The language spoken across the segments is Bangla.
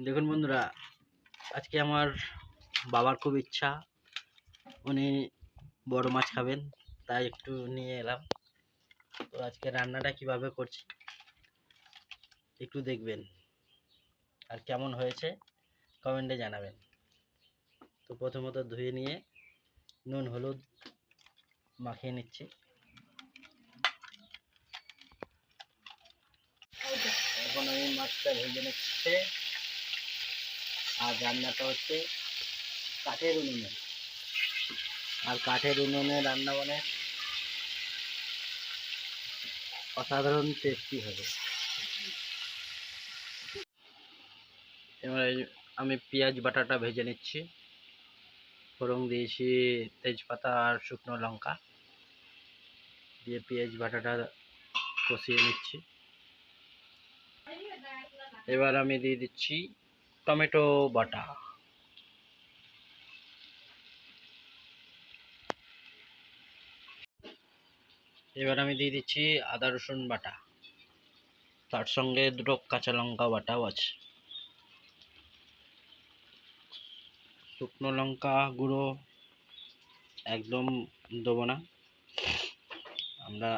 দেখুন বন্ধুরা, আজকে আমার বাবার খুব ইচ্ছা, উনি বড় মাছ খাবেন, তাই একটু নিয়ে এলাম। তো আজকে রান্নাটা কিভাবে করছি একটু দেখবেন, আর কেমন হয়েছে কমেন্টে জানাবেন। তো প্রথমত ধুয়ে নিয়ে নুন হলুদ মাখিয়ে নিচ্ছি। এখন আমি মাছটা ভেজে নিচ্ছে, আর রান্নাটা হচ্ছে কাঠের উনুনে। আর কাঠের উনুনে রান্না মানে অসাধারণ টেস্টি হবে। এবার আমি পেঁয়াজ বাটাটা ভেজে নিচ্ছি। ফোড়ন দিয়েছি তেজপাতা আর শুকনো লঙ্কা দিয়ে পেঁয়াজ বাটাটা কষিয়ে নিচ্ছি। এবার আমি দিয়ে দিচ্ছি টমেটো বাটা। এবার আমি দিয়ে দিচ্ছি আদা রসুন বাটা, তার সঙ্গে দুটো কাঁচা লঙ্কা বাটাও আছে। শুকনো লঙ্কা গুঁড়ো একদম দেবো না, আমরা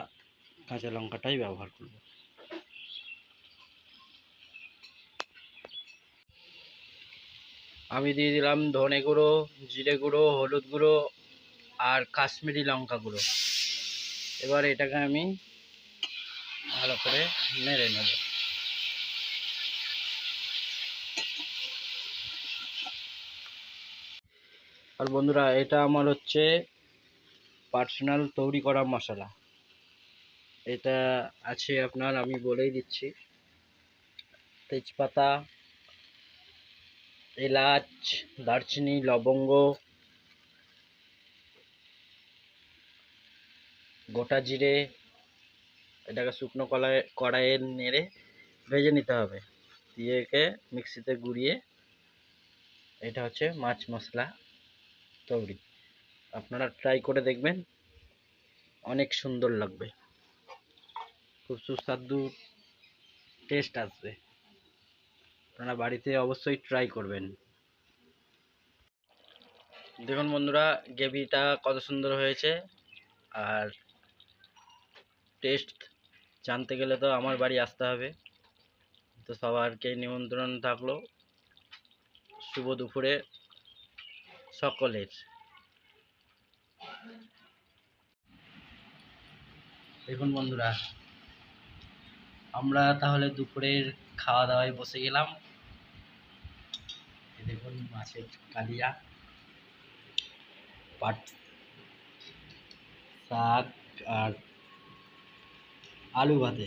কাঁচা লঙ্কাটাই ব্যবহার করব। আমি দিয়ে দিলাম ধনে গুঁড়ো, জিরে গুঁড়ো, হলুদ গুঁড়ো আর কাশ্মীরি লঙ্কা গুঁড়ো। এবার এটাকে আমি ভালো করে নেড়ে নেব। আর বন্ধুরা, এটা আমার হচ্ছে পার্সোনাল তৈরি করা মশলা। এটা আছে আপনার, আমি বলেই দিচ্ছি, তেজপাতা, এলাচ, দারচিনি, লবঙ্গ, গোটা জিরে। এটাকে শুকনো কড়াইয়ে নেড়ে ভেজে নিতে হবে, দিয়ে একে মিক্সিতে গুঁড়িয়ে এটা হচ্ছে মাছ মশলা তৈরি। আপনারা ট্রাই করে দেখবেন, অনেক সুন্দর লাগবে, খুব সুস্বাদু টেস্ট আসবে। আপনারা বাড়িতে অবশ্যই ট্রাই করবেন। দেখুন বন্ধুরা, গ্রেভিটা কত সুন্দর হয়েছে। আর টেস্ট জানতে গেলে তো আমার বাড়ি আসতে হবে। তো সবারকে নিমন্ত্রণ থাকলো শুভ দুপুরে সকলের। দেখুন বন্ধুরা, আমরা তাহলে দুপুরের খাওয়া দাওয়ায় বসে গেলাম। দেখুন মাছের কালিয়া, পাট শাক আর আলু ভাতে।